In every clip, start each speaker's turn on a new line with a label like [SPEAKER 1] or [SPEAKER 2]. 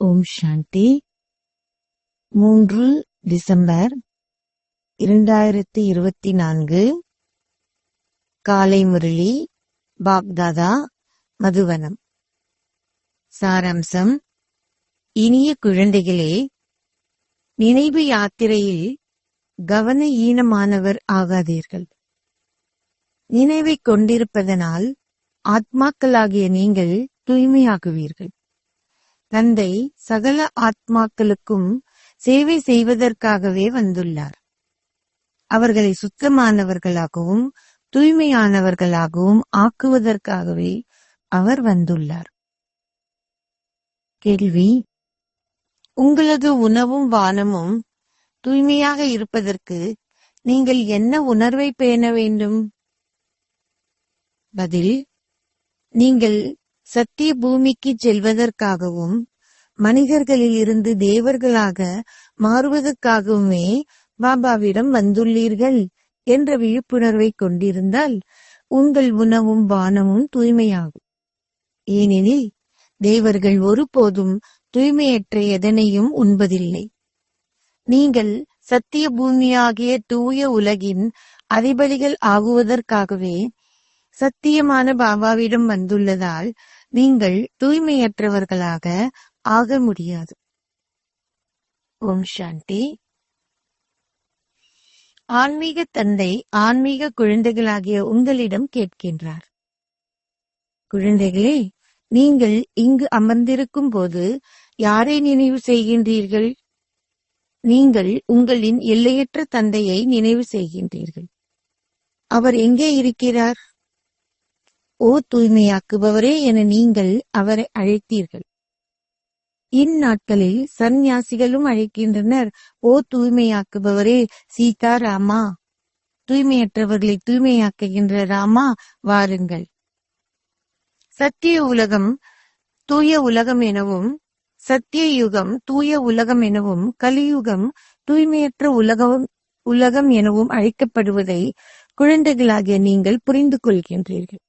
[SPEAKER 1] ஓம் சாந்தி. 3 December 2024 காலை முரளி பாப்தாதா மதுவனம். சாராம்சம். இனிய குழந்தைகளே, நினைவு யாத்திரையில் கவன ஈனமானவர் ஆகாதீர்கள். நினைவை கொண்டிருப்பதனால் ஆத்மாக்களாகிய நீங்கள் தூய்மையாகுவீர்கள். தந்தை சகல ஆத்மாக்களுக்கும் சேவை செய்வதற்காகவே வந்துள்ளார். அவர்களை சுத்தமானவர்களாகவும் தூய்மையானவர்களாகவும் ஆக்குவதற்காகவே அவர் வந்துள்ளார். கேள்வி: உங்களது உணவும் பானமும் தூய்மையாக இருப்பதற்கு நீங்கள் என்ன உணர்வை பேண வேண்டும்? பதில்: நீங்கள் சத்திய பூமிக்கு செல்வதற்காகவும் மனிதர்களில் இருந்து தேவர்களாக மாறுவதற்காகவுமே பாபாவிடம் வந்துள்ளீர்கள் என்ற விழிப்புணர்வை கொண்டிருந்தால் உங்கள் உணவும் பானமும் தூய்மையாகும். ஏனெனில் தேவர்கள் ஒருபோதும் தூய்மையற்ற எதனையும் உண்பதில்லை. நீங்கள் சத்திய பூமியாகிய தூய உலகின் அதிபதிகள் ஆகுவதற்காகவே சத்தியமான பாபாவிடம் வந்துள்ளதால் நீங்கள் தூய்மையற்றவர்களாக ஆக முடியாது. ஓம் சாந்தி. ஆன்மீக தந்தை ஆன்மீக குழந்தைகளாகிய உங்களிடம் கேட்கின்றார். குழந்தைகளே, நீங்கள் இங்கு அமர்ந்திருக்கும் போது யாரை நினைவு செய்கின்றீர்கள்? நீங்கள் உங்களின் எல்லையற்ற தந்தையை நினைவு செய்கின்றீர்கள். அவர் எங்கே இருக்கிறார்? ஓ தூய்மையாக்குபவரே என நீங்கள் அவரை அழைத்தீர்கள். இந்நாட்களில் சந்நியாசிகளும் அழைக்கின்றனர், ஓ தூய்மையாக்குபவரே சீதா ராமா. தூய்மையற்றவர்களை தூய்மையாக்குகின்ற ராமா, வாருங்கள். சத்திய உலகம் தூய உலகம் எனவும், சத்திய யுகம் தூய உலகம் எனவும், கலியுகம் தூய்மையற்ற உலகம் எனவும் அழைக்கப்படுவதை குழந்தைகளாகிய நீங்கள் புரிந்து கொள்கின்றீர்கள்.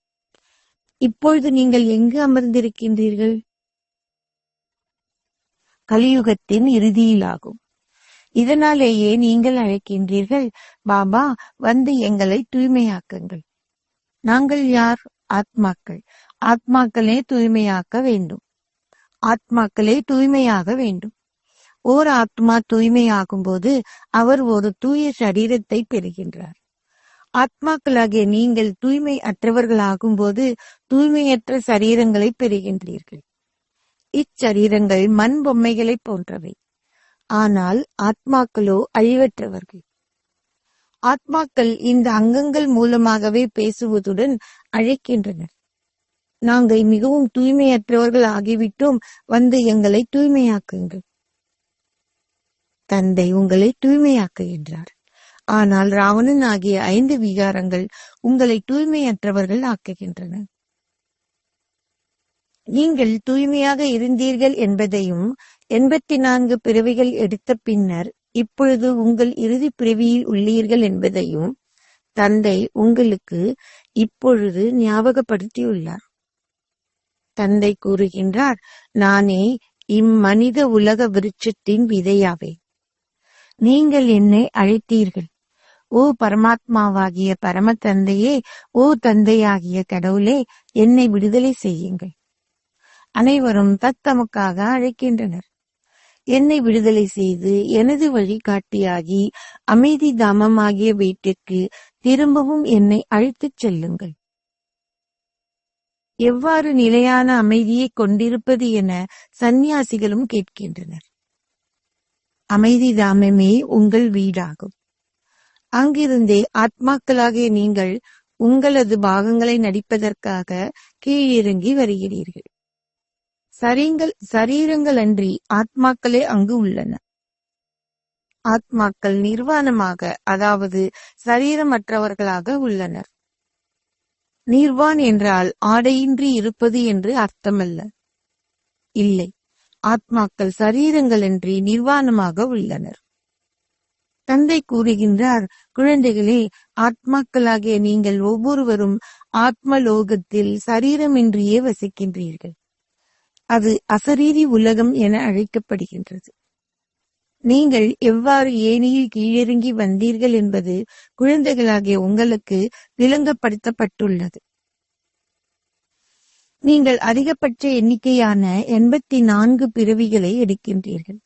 [SPEAKER 1] இப்பொழுது நீங்கள் எங்கு அமர்ந்திருக்கின்றீர்கள்? கலியுகத்தின் இறுதியிலாகும். இதனாலேயே நீங்கள் அழைக்கின்றீர்கள், பாபா வந்து எங்களை தூய்மையாக்குங்கள். நாங்கள் யார்? ஆத்மாக்கள். ஆத்மாக்களே தூய்மையாக்க வேண்டும். ஆத்மாக்களே தூய்மையாக வேண்டும். ஓர் ஆத்மா தூய்மையாகும் போது அவர் ஒரு தூய சரீரத்தை பெறுகின்றார். ஆத்மாக்களாகிய நீங்கள் தூய்மை அற்றவர்களாகும் போது தூய்மையற்ற சரீரங்களை பெறுகின்றீர்கள். இச்சரீரங்கள் மண் பொம்மைகளை போன்றவை. ஆனால் ஆத்மாக்களோ அழிவற்றவர்கள். ஆத்மாக்கள் இந்த அங்கங்கள் மூலமாகவே பேசுவதுடன் அழைக்கின்றனர், நாங்கள் மிகவும் தூய்மையற்றவர்கள் ஆகிவிட்டோம், வந்து எங்களை தூய்மையாக்குங்கள். தந்தை உங்களை தூய்மையாக்குகின்றார். ஆனால் ராவணன் ஆகிய 5 விகாரங்கள் உங்களை தூய்மையற்றவர்கள் ஆக்குகின்றன. நீங்கள் தூய்மையாக இருந்தீர்கள் என்பதையும் 84 பிறவிகள் எடுத்த பின்னர் இப்பொழுது உங்கள் இறுதி பிறவியில் உள்ளீர்கள் என்பதையும் தந்தை உங்களுக்கு இப்பொழுது ஞாபகப்படுத்தியுள்ளார். தந்தை கூறுகின்றார், நானே இம்மனித உலக விருட்சத்தின் விதையாவே. நீங்கள் என்னை அழைத்தீர்கள். ஓ பரமாத்மாவாகிய பரம தந்தையே, ஓ தந்தையாகிய கடவுளே, என்னை விடுதலை செய்யுங்கள். அனைவரும் தத்தமக்காக அழைக்கின்றனர். என்னை விடுதலை செய்து எனது வழிகாட்டியாகி அமைதி தாமமாகிய வீட்டிற்கு திரும்பவும் என்னை அழைத்துச் செல்லுங்கள். எவ்வாறு நிலையான அமைதியை கொண்டிருப்பது என சந்நியாசிகளும் கேட்கின்றனர். அமைதி தாமமே உங்கள் வீடாகும். அங்கிருந்தே ஆத்மாக்களாகிய நீங்கள் உங்களது பாகங்களை நடிப்பதற்காக கீழிறங்கி வருகிறீர்கள். சரீரங்கள் அன்றி ஆத்மாக்களே அங்கு உள்ளன. ஆத்மாக்கள் நிர்வாணமாக, அதாவது சரீரமற்றவர்களாக உள்ளனர். நிர்வான் என்றால் ஆடையின்றி இருப்பது என்று அர்த்தமல்ல. இல்லை, ஆத்மாக்கள் சரீரங்களன்றி நிர்வாணமாக உள்ளனர். தந்தை கூறுகின்றார், குழந்தைகளே, ஆத்மாக்களாகிய நீங்கள் ஒவ்வொருவரும் ஆத்மலோகத்தில் சரீரமின்றியே வசிக்கின்றீர்கள். அது அசரீரி உலகம் என அழைக்கப்படுகின்றது. நீங்கள் எவ்வாறு ஏணியில் கீழிறங்கி வந்தீர்கள் என்பது குழந்தைகளாகிய உங்களுக்கு விளங்கப்படுத்தப்பட்டுள்ளது. நீங்கள் அதிகபட்ச எண்ணிக்கையான 84 பிறவிகளை எடுக்கின்றீர்கள்.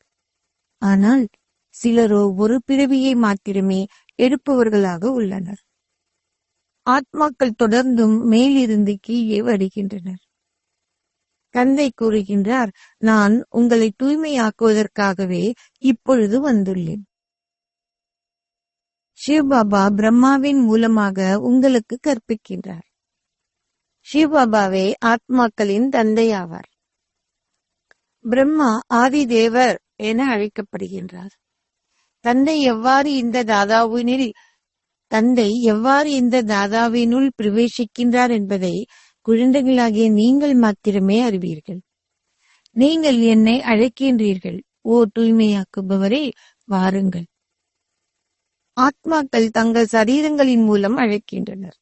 [SPEAKER 1] ஆனால் சிலரோ ஒரு பிறவியை மாத்திரமே எடுப்பவர்களாக உள்ளனர். ஆத்மாக்கள் தொடர்ந்தும் மேலிருந்து கீழே வருகின்றனர். தந்தை கூறுகின்றார், நான் உங்களை தூய்மையாக்குவதற்காகவே இப்பொழுது வந்துள்ளேன். சிவபாபா பிரம்மாவின் மூலமாக உங்களுக்கு கற்பிக்கின்றார். சிவபாபாவே ஆத்மாக்களின் தந்தை ஆவார். பிரம்மா ஆதி தேவர் என அழைக்கப்படுகின்றார். தந்தை எவ்வாறு இந்த தாதாவினுள் பிரவேசிக்கின்றார் என்பதை குழந்தைகளாகிய நீங்கள் மாத்திரமே அறிவீர்கள். நீங்கள் என்னை அழைக்கின்றீர்கள், ஓ தூய்மையாக்குபவரே, வாருங்கள். ஆத்மாக்கள் தங்கள் சரீரங்களின் மூலம் அழைக்கின்றனர்.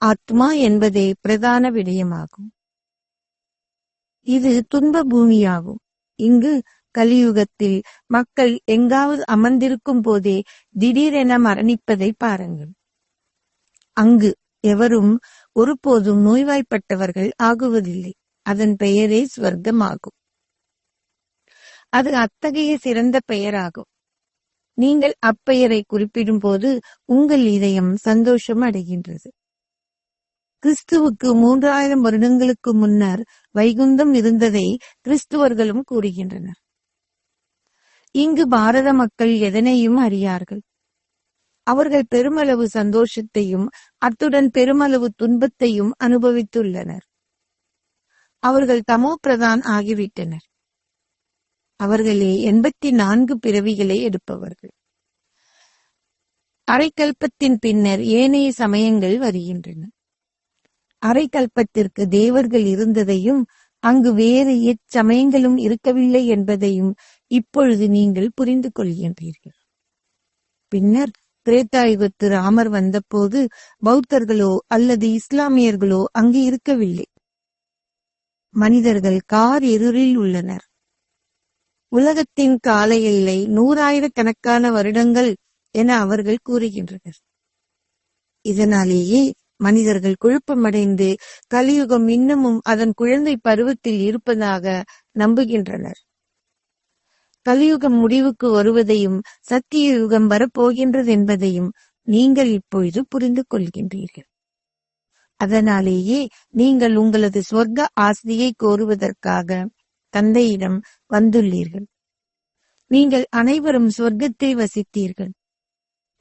[SPEAKER 1] ஆத்மா என்பதே பிரதான விடயமாகும். இது துன்ப பூமியாகும். இங்கு கலியுகத்தில் மக்கள் எங்காவது அமர்ந்திருக்கும் போதே திடீரென மரணிப்பதை பாருங்கள். அங்கு எவரும் ஒருபோதும் நோய்வாய்ப்பட்டவர்கள் ஆகுவதில்லை. அதன் பெயரே ஸ்வர்க்கமாகும். அது அத்தகைய சிறந்த பெயராகும். நீங்கள் அப்பெயரை குறிப்பிடும் போது உங்கள் இதயம் சந்தோஷம் அடைகின்றது. கிறிஸ்துவுக்கு 3000 வருடங்களுக்கு முன்னர் வைகுந்தம் இருந்ததை கிறிஸ்துவர்களும் கூறுகின்றனர். இங்கு பாரத மக்கள் எதனையும் அறியார்கள். அவர்கள் பெருமளவு சந்தோஷத்தையும் அத்துடன் பெருமளவு துன்பத்தையும் அனுபவித்துள்ளனர். அவர்கள் தமோ பிரதான் ஆகிவிட்டனர். அவர்களே 84 பிறவிகளை எடுப்பவர்கள். அரைக்கல்பத்தின் பின்னர் ஏனைய சமயங்கள் வருகின்றன. அரைக்கல்பத்திற்கு தேவர்கள் இருந்ததையும் அங்கு வேறு எச்சமயங்களும் இருக்கவில்லை என்பதையும் இப்பொழுது நீங்கள் புரிந்து கொள்கின்றீர்கள். பின்னர் திரேதாயுகத்து ராமர் வந்தபோது பௌத்தர்களோ அல்லது இஸ்லாமியர்களோ அங்கு இருக்கவில்லை. மனிதர்கள் கார் இருளில் உள்ளனர். உலகத்தின் கால எல்லை 100,000 வருடங்கள் என அவர்கள் கூறுகின்றனர். இதனாலேயே மனிதர்கள் குழப்பமடைந்து கலியுகம் இன்னமும் அதன் குழந்தை பருவத்தில் இருப்பதாக நம்புகின்றனர். கலியுகம் முடிவுக்கு வருவதையும் சத்திய யுகம் வரப்போகின்றது என்பதையும் நீங்கள் இப்பொழுது புரிந்து கொள்கின்றீர்கள். அதனாலேயே நீங்கள் உங்களது சொர்க்க ஆஸ்தியை கோருவதற்காக தந்தையிடம் வந்துள்ளீர்கள். நீங்கள் அனைவரும் சொர்க்கத்தில் வசித்தீர்கள்.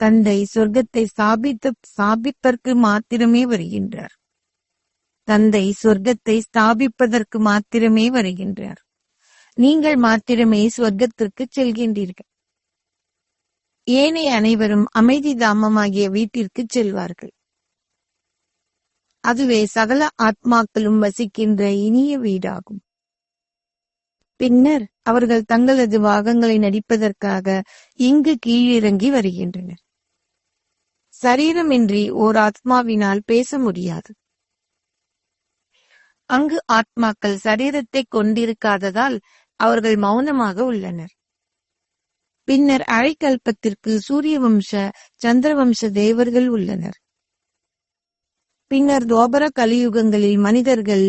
[SPEAKER 1] தந்தை சொர்க்கத்தை ஸ்தாபிப்பதற்கு மாத்திரமே வருகின்றார். தந்தை சொர்க்கத்தை ஸ்தாபிப்பதற்கு மாத்திரமே வருகின்றார். நீங்கள் மாத்திரமே சொர்க்கத்திற்கு செல்கின்றீர்கள். ஏனைய அனைவரும் அமைதி தாமமாகிய வீட்டிற்கு செல்வார்கள். அதுவே சகல ஆத்மாக்களும் வசிக்கின்ற இனிய வீடாகும். பின்னர் அவர்கள் தங்களது பாகங்களை நடிப்பதற்காக இங்கு கீழிறங்கி வருகின்றனர். சரீரமின்றி ஓர் ஆத்மாவினால் பேச முடியாது. அங்கு ஆத்மாக்கள் சரீரத்தை கொண்டிருக்காததால் அவர்கள் மௌனமாக உள்ளனர். பின்னர் அரைக்கல்பத்திற்கு சூரிய வம்ச சந்திரவம்ச தேவர்கள் உள்ளனர். பின்னர் துவாபர கலியுகங்களில் மனிதர்கள்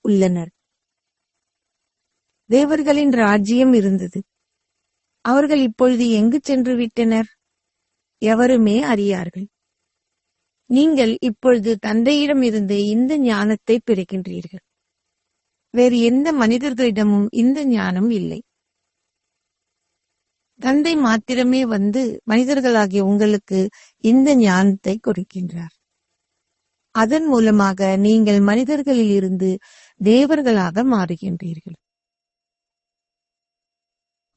[SPEAKER 1] உள்ளனர். தேவர்களின் ராஜ்யம் இருந்தது. அவர்கள் இப்பொழுது எங்கு சென்று விட்டனர்? எவருமே அறியார்கள். நீங்கள் இப்பொழுது தந்தையிடம் இருந்து இந்த ஞானத்தை பெறுகின்றீர்கள். வேறு எந்த மனிதர்களிடமும் இந்த ஞானம் இல்லை. தந்தை மாத்திரமே வந்து மனிதர்களாகிய உங்களுக்கு இந்த ஞானத்தை கொடுக்கின்றார். அதன் மூலமாக நீங்கள் மனிதர்களில் இருந்து தேவர்களாக மாறுகின்றீர்கள்.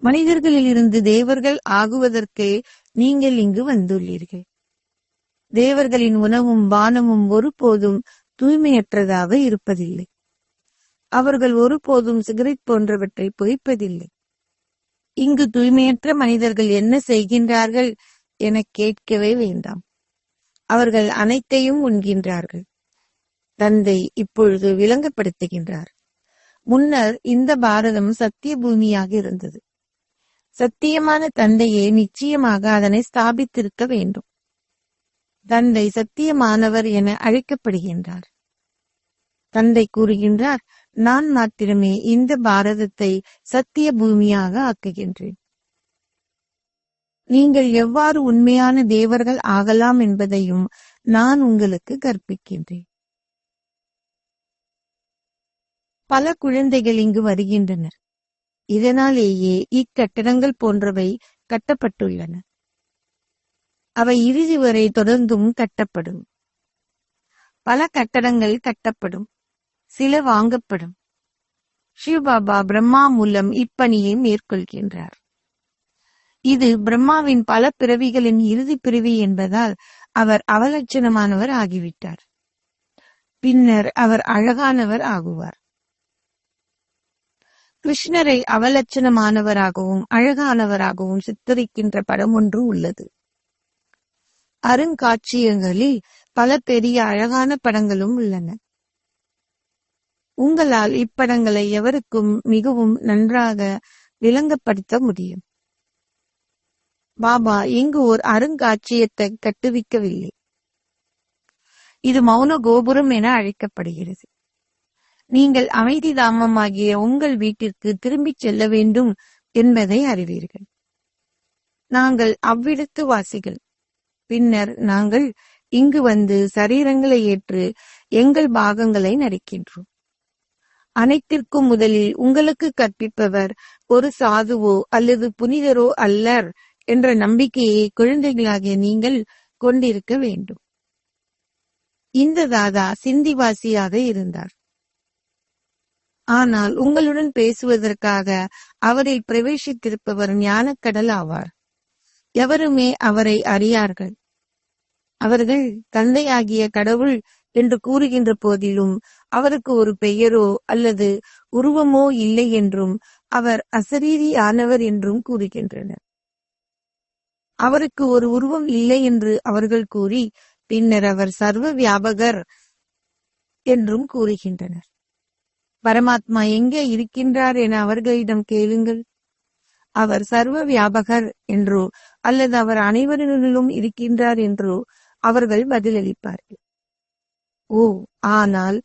[SPEAKER 1] மனிதர்களில் இருந்து தேவர்கள் ஆகுவதற்கே நீங்கள் இங்கு வந்துள்ளீர்கள். தேவர்களின் உணவும் பானமும் ஒருபோதும் தூய்மையற்றதாக இருப்பதில்லை. அவர்கள் ஒருபோதும் சிகரெட் போன்றவற்றை புகைப்பதில்லை. இங்கு தூய்மையற்ற மனிதர்கள் என்ன செய்கின்றார்கள் என கேட்கவே வேண்டாம். அவர்கள் அனைத்தையும் உண்கின்றார்கள். தந்தை இப்பொழுது விளங்கப்படுத்துகின்றார். முன்னர் இந்த பாரதம் சத்திய பூமியாக இருந்தது. சத்தியமான தந்தையே நிச்சயமாக அதனை ஸ்தாபித்திருக்க வேண்டும். தந்தை சத்தியமானவர் என அழைக்கப்படுகின்றார். தந்தை கூறுகின்றார், நான் மாத்திரமே இந்த பாரதத்தை சத்திய பூமியாக ஆக்குகின்றேன். நீங்கள் எவ்வாறு உண்மையான தேவர்கள் ஆகலாம் என்பதையும் நான் உங்களுக்கு கற்பிக்கின்றேன். பல குழந்தைகள் இங்கு வருகின்றனர். இதனாலேயே இக்கட்டடங்கள் போன்றவை கட்டப்பட்டுள்ளன. அவை இறுதி வரை தொடர்ந்தும் கட்டப்படும். பல கட்டடங்கள் கட்டப்படும், சில வாங்கப்படும். சிவபாபா பிரம்மா மூலம் இப்பணியை மேற்கொள்கின்றார். இது பிரம்மாவின் பல பிறவிகளின் இறுதி பிறவி என்பதால் அவர் அவலட்சணமானவர் ஆகிவிட்டார். பின்னர் அவர் அழகானவர் ஆகுவார். கிருஷ்ணரை அவலட்சணமானவராகவும் அழகானவராகவும் சித்தரிக்கின்ற படம் ஒன்று உள்ளது. அருங்காட்சியகங்களில் பல பெரிய அழகான படங்களும் உள்ளன. உங்களால் இப்படங்களை எவருக்கும் மிகவும் நன்றாக விளங்கப்படுத்த முடியும். பாபா இங்கு ஒரு அருங்காட்சியகத்தை கட்டுவிக்கவில்லை. இது மௌன கோபுரம் என அழைக்கப்படுகிறது. நீங்கள் அமைதி தாமமாகிய உங்கள் வீட்டிற்கு திரும்பிச் செல்ல வேண்டும் என்பதை அறிவீர்கள். நாங்கள் அவ்விடத்து வாசிகள். பின்னர் நாங்கள் இங்கு வந்து சரீரங்களை ஏற்று எங்கள் பாகங்களை நடிக்கின்றோம். அனைத்திற்கும் முதலில் உங்களுக்கு கற்பிப்பவர் ஒரு சாதுவோ அல்லது புனிதரோ அல்லர் என்ற நம்பிக்கையை குழந்தைகளாகிய நீங்கள் கொண்டிருக்க வேண்டும். இந்த தாதா சிந்திவாசியாக இருந்தார். ஆனால் உங்களுடன் பேசுவதற்காக அவரில் பிரவேசித்திருப்பவர் ஞானக்கடல் ஆவார். எவருமே அவரை அறியார்கள். அவர்கள் தந்தையாகிய கடவுள் என்று கூறுகின்ற போதிலும் அவருக்கு ஒரு பெயரோ அல்லது உருவமோ இல்லை என்றும் அவர் அசரீரியானவர் என்றும் கூறுகின்றனர். அவருக்கு ஒரு உருவம் இல்லை என்று அவர்கள் கூறி பின்னர் அவர் சர்வ வியாபகர் என்றும் கூறுகின்றனர். பரமாத்மா எங்கே இருக்கின்றார் என அவர்களிடம் கேளுங்கள். அவர் சர்வ வியாபகர் என்றோ அல்லது அவர் அனைவரிலும் இருக்கின்றார் என்றோ அவர்கள் பதிலளிப்பார்கள். ஓ, ஆனால்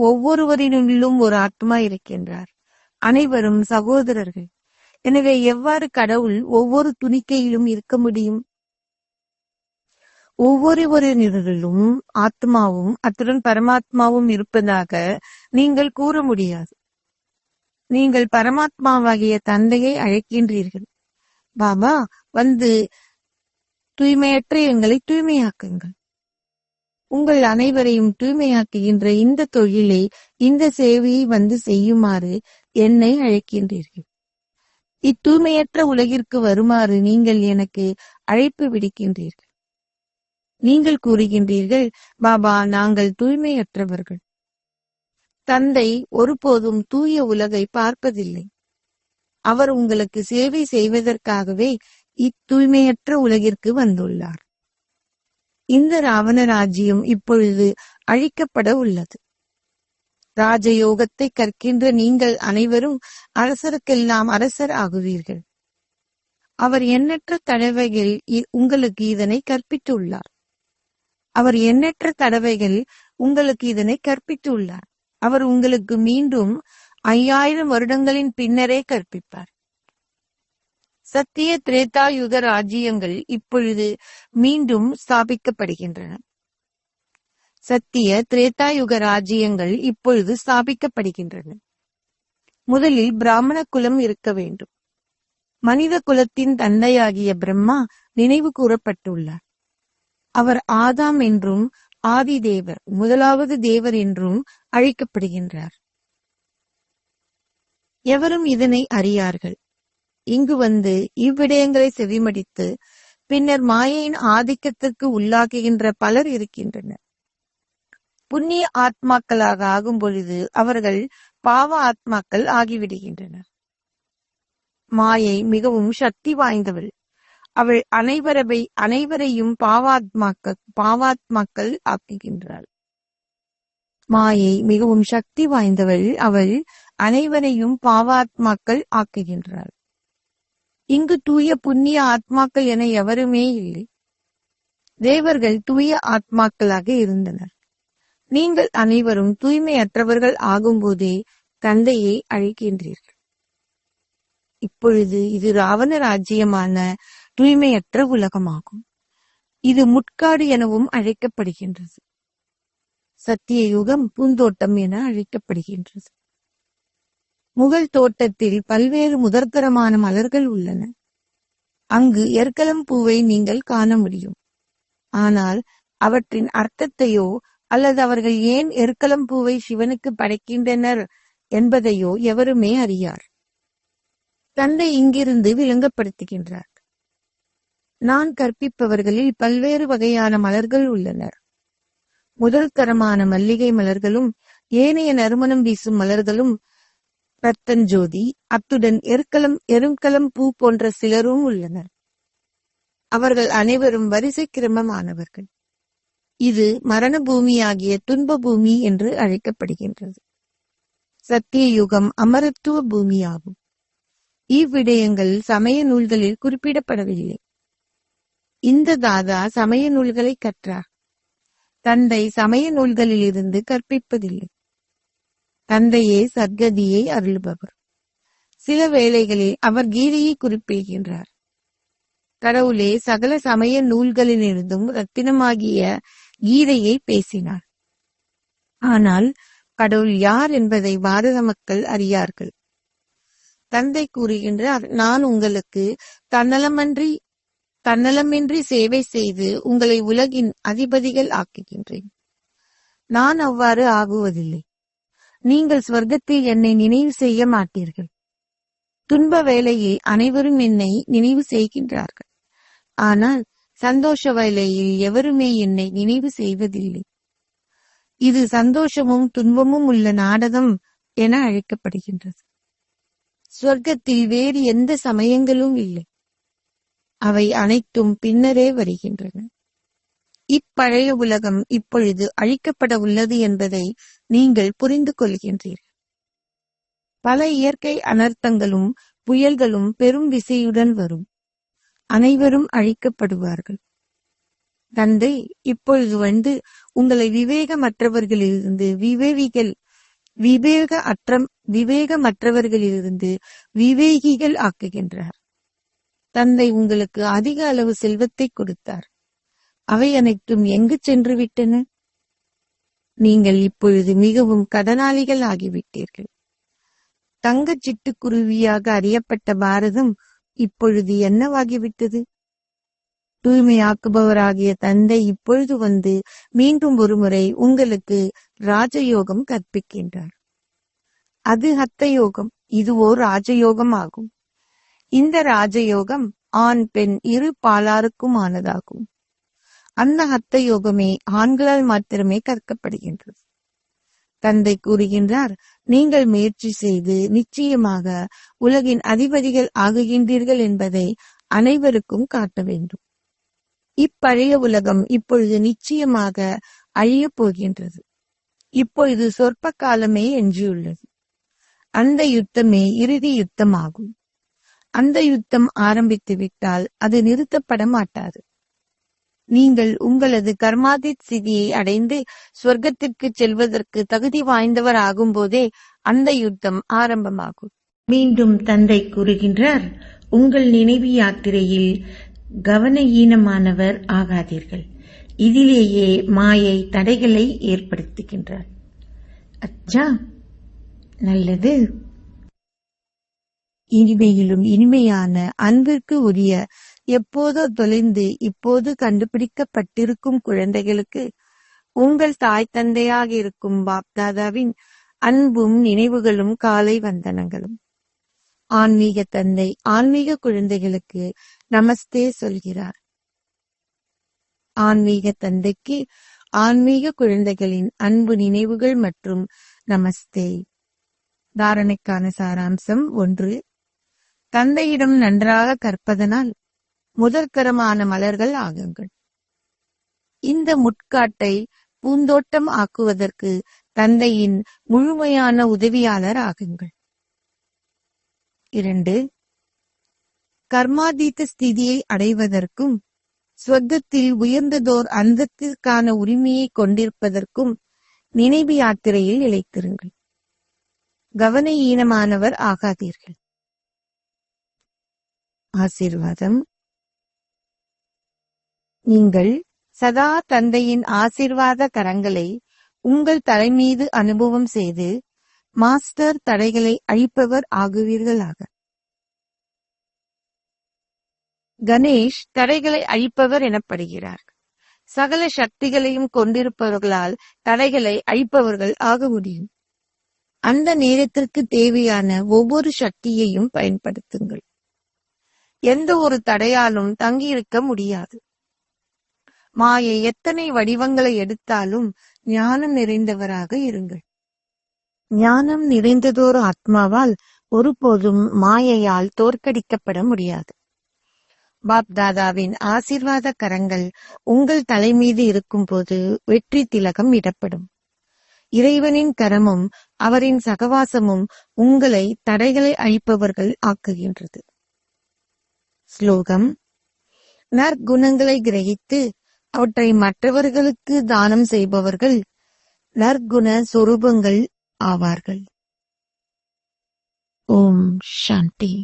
[SPEAKER 1] ஒவ்வொருவரினுள்ளும் ஒரு ஆத்மா இருக்கின்றார். அனைவரும் சகோதரர்கள். எனவே எவ்வாறு கடவுள் ஒவ்வொரு துணிக்கையிலும் இருக்க முடியும்? ஒவ்வொருவரினுள்ளும் ஆத்மாவும் அத்துடன் பரமாத்மாவும் இருப்பதாக நீங்கள் கூற முடியாது. நீங்கள் பரமாத்மாவாகிய தந்தையை அழைக்கின்றீர்கள். பாபா வந்து தூய்மையற்ற எங்களை தூய்மையாக்குங்கள். உங்கள் அனைவரையும் தூய்மையாக்குகின்ற இந்த தொழிலை, இந்த சேவையை வந்து செய்யுமாறு என்னை அழைக்கின்றீர்கள். இத்தூய்மையற்ற உலகிற்கு வருமாறு நீங்கள் எனக்கு அழைப்பு விடுக்கின்றீர்கள். நீங்கள் கூறுகின்றீர்கள், பாபா நாங்கள் தூய்மையற்றவர்கள். தந்தை ஒருபோதும் தூய உலகை பார்ப்பதில்லை. அவர் உங்களுக்கு சேவை செய்வதற்காகவே இத்தூய்மையற்ற உலகிற்கு வந்துள்ளார். இந்த ராவண ராஜ்யம் இப்பொழுது அழிக்கப்பட உள்ளது. ராஜயோகத்தை கற்கின்ற நீங்கள் அனைவரும் அரசருக்கெல்லாம் அரசர் ஆகுவீர்கள். அவர் எண்ணற்ற தடவைகள் உங்களுக்கு இதனை கற்பித்துள்ளார். அவர் எண்ணற்ற தடவைகள் உங்களுக்கு இதனை கற்பித்துள்ளார். அவர் உங்களுக்கு மீண்டும் 5000 வருடங்களின் பின்னரே கற்பிப்பார். சத்திய திரேதா யுக ராஜ்யங்கள் இப்பொழுது மீண்டும் ஸ்தாபிக்கப்படுகின்றன. சத்திய திரேதா யுக ராஜ்யங்கள் இப்பொழுது ஸ்தாபிக்கப்படுகின்றன. முதலில் பிராமண குலம் இருக்க வேண்டும். மனித குலத்தின் தந்தையாகிய பிரம்மா நினைவு கூறப்பட்டுள்ளார். அவர் ஆதாம் என்றும் ஆதி தேவர், முதலாவது தேவர் என்றும் அழைக்கப்படுகின்றார். எவரும் இதனை அறியார்கள். இங்கு வந்து இவ்விடயங்களை செவிமடித்து பின்னர் மாயையின் ஆதிக்கத்திற்கு உள்ளாக்குகின்ற பலர் இருக்கின்றனர். புண்ணிய ஆத்மாக்களாக ஆகும் பொழுது அவர்கள் பாவ ஆத்மாக்கள் ஆகிவிடுகின்றனர். மாயை மிகவும் சக்தி வாய்ந்தவள். அவள் அனைவரையும் பாவாத்மாக்கள் ஆக்குகின்றாள். மாயை மிகவும் சக்தி வாய்ந்தவள். அவள் அனைவரையும் பாவாத்மாக்கள் ஆக்குகின்றார். இங்கு தூய புண்ணிய ஆத்மாக்கள் என எவருமே இல்லை. தேவர்கள் தூய ஆத்மாக்களாக இருந்தனர். நீங்கள் அனைவரும் தூய்மையற்றவர்கள் ஆகும்போதே தந்தையை அழைக்கின்றீர்கள். இப்பொழுது இது ராவண ராஜ்யமான தூய்மையற்ற உலகமாகும். இது முட்காடு எனவும் அழைக்கப்படுகின்றது. சத்திய யுகம் பூந்தோட்டம் என அழைக்கப்படுகின்றது. முகல் தோட்டத்தில் பல்வேறு முதற்கரமான மலர்கள் உள்ளன. அங்கு எற்களம் பூவை நீங்கள் காண முடியும். ஆனால் அவற்றின் அர்த்தத்தையோ அல்லது அவர்கள் ஏன் எற்களம் பூவை சிவனுக்கு படைக்கின்றனர் என்பதையோ எவருமே அறியார். தந்தை இங்கிருந்து விளங்கப்படுத்துகின்றார். நான் கற்பிப்பவர்களில் பல்வேறு வகையான மலர்கள் உள்ளனர். முதல் தரமான மல்லிகை மலர்களும் ஏனைய நறுமணம் வீசும் மலர்களும் ரத்தஞ்சோதி, அத்துடன் எருக்களம் பூ போன்ற சிலரும் உள்ளனர். அவர்கள் அனைவரும் வரிசை கிரமமானவர்கள். இது மரண பூமியாகிய துன்ப பூமி என்று அழைக்கப்படுகின்றது. சத்திய யுகம் அமரத்துவ பூமியாகும். இவ்விடயங்கள் சமய நூல்களில் குறிப்பிடப்படவில்லை. இந்த தாதா சமய நூல்களை கற்றார். தந்தை சமய நூல்களில் இருந்து கற்பிப்பதில்லை. தந்தையே சத்கதியை அருள்பவர். சில வேளைகளில் அவர் கீதையை குறிப்பிடுகின்றார். கடவுளே சகல சமய நூல்களிலிருந்தும் ரத்தினமாகிய கீதையை பேசினார். ஆனால் கடவுள் யார் என்பதை பாரத மக்கள் அறியார்கள். தந்தை கூறுகின்றார், நான் உங்களுக்கு தன்னலமின்றி சேவை செய்து உங்களை உலகின் அதிபதிகள் ஆக்குகின்றேன். நான் அவ்வாறு ஆகுவதில்லை. நீங்கள் ஸ்வர்க்கத்தில் என்னை நினைவு செய்ய மாட்டீர்கள். துன்ப வேளையில் அனைவரும் என்னை நினைவு செய்கின்றார்கள். ஆனால் சந்தோஷ வேளையில் எவருமே என்னை நினைவு செய்வதில்லை. இது சந்தோஷமும் துன்பமும் உள்ள நாடகம் என அழைக்கப்படுகின்றது. சொர்க்கத்தில் வேறு எந்த சமயங்களும் இல்லை. அவை அனைத்தும் பின்னரே வருகின்றன. இப்பழைய உலகம் இப்பொழுது அழிக்கப்பட உள்ளது என்பதை நீங்கள் புரிந்து கொள்கின்றீர்கள். பல இயற்கை அனர்த்தங்களும் புயல்களும் பெரும் விசையுடன் வரும். அனைவரும் அழிக்கப்படுவார்கள். தந்தை இப்பொழுது வந்து உங்களை விவேகமற்றவர்களிலிருந்து விவேகமற்றவர்களிலிருந்து விவேகிகள் ஆக்குகின்றார். தந்தை உங்களுக்கு அதிக அளவு செல்வத்தை கொடுத்தார். அவை அனைத்தும் எங்கு சென்று விட்டன? நீங்கள் இப்பொழுது மிகவும் கடனாளிகள் ஆகிவிட்டீர்கள். தங்க சிட்டுக்குருவியாக அறியப்பட்ட பாரதம் இப்பொழுது என்னவாகிவிட்டது? தூய்மையாக்குபவராகிய தந்தை இப்பொழுது வந்து மீண்டும் ஒருமுறை உங்களுக்கு ராஜயோகம் கற்பிக்கின்றார். அது ஹத்த யோகம், இதுவோ ராஜயோகம் ஆகும். இந்த ராஜயோகம் ஆண் பெண் இரு பாலாருக்கும் ஆனதாகும். அந்த ஹத்த யோகமே ஆண்களால் மாத்திரமே கற்கப்படுகின்றது. தந்தை கூறுகின்றார், நீங்கள் முயற்சி செய்து நிச்சயமாக உலகின் அதிபதிகள் ஆகுகின்றீர்கள் என்பதை அனைவருக்கும் காட்ட வேண்டும். இப்பழைய உலகம் இப்பொழுது நிச்சயமாக அழியப் போகின்றது. இப்பொழுது சொற்ப காலமே எஞ்சியுள்ளது. அந்த யுத்தமே இறுதி யுத்தமாகும். அந்த யுத்தம் ஆரம்பித்து விட்டால் அது நிறுத்தப்பட மாட்டாது. நீங்கள் உங்களது கர்மாதித் ஸ்திதியை அடைந்து சொர்க்கத்திற்கு செல்வதற்கு தகுதி வாய்ந்தவர் ஆகும் போதே அந்த யுத்தம் ஆரம்பமாகும். மீண்டும் தந்தை கூறுகின்றார், உங்கள் நினைவு யாத்திரையில் கவன ஈனமானவர் ஆகாதீர்கள். இதிலேயே மாயை தடைகளை ஏற்படுத்துகின்றார். அச்சா, நல்லது. இனிமையிலும் இனிமையான அன்பிற்கு உரிய எப்போதோ தொலைந்து இப்போது கண்டுபிடிக்கப்பட்டிருக்கும் குழந்தைகளுக்கு உங்கள் தாய் தந்தையாக இருக்கும் பாப்தாதாவின் அன்பும் நினைவுகளும் காலை வந்தனங்களும். ஆன்மீக தந்தை ஆன்மீக குழந்தைகளுக்கு நமஸ்தே சொல்கிறார். ஆன்மீக தந்தைக்கு ஆன்மீக குழந்தைகளின் அன்பு நினைவுகள் மற்றும் நமஸ்தே. தாரணைக்கான சாராம்சம் 1. தந்தையிடம் நன்றாக கற்பதனால் முதற்கரமான மலர்கள் ஆகுங்கள். இந்த முட்காட்டை பூந்தோட்டம் ஆக்குவதற்கு தந்தையின் முழுமையான உதவியாளர் ஆகுங்கள். 2. கர்மாதீத ஸ்திதியை அடைவதற்கும் சொர்க்கத்தில் உயர்ந்ததோர் அந்தத்திற்கான உரிமையை கொண்டிருப்பதற்கும் நினைவு யாத்திரையில் இழைத்திருங்கள். கவன ஈனமானவர் ஆகாதீர்கள். ஆசீர்வாதம். நீங்கள் சதா தந்தையின் ஆசீர்வாத கரங்களை உங்கள் தலைமீது அனுபவம் செய்து மாஸ்டர் தடைகளை அழிப்பவர் ஆகுவீர்களாக. கணேஷ் தடைகளை அழிப்பவர் எனப்படுகிறார். சகல சக்திகளையும் கொண்டிருப்பவர்களால் தடைகளை அழிப்பவர்கள் ஆக முடியும். அந்த நேரத்திற்கு தேவையான ஒவ்வொரு சக்தியையும் பயன்படுத்துங்கள். எந்த ஒரு தடையாலும் தங்கியிருக்க முடியாது. மாயை எத்தனை வடிவங்களை எடுத்தாலும் ஞானம் நிறைந்தவராக இருங்கள். ஞானம் நிறைந்ததோர் ஆத்மாவால் ஒருபோதும் மாயையால் தோற்கடிக்கப்பட முடியாது. பாப் தாதாவின் ஆசீர்வாத கரங்கள் உங்கள் தலைமீது இருக்கும்போது வெற்றி திலகம் இடப்படும். இறைவனின் கரமும் அவரின் சகவாசமும் உங்களை தடைகளை அழிப்பவர்கள் ஆக்குகின்றது. ஸ்லோகம். நற்குணங்களை கிரகித்து அவற்றை மற்றவர்களுக்கு தானம் செய்பவர்கள் நற்குண சொரூபங்கள் ஆவார்கள். ஓம் சாந்தி.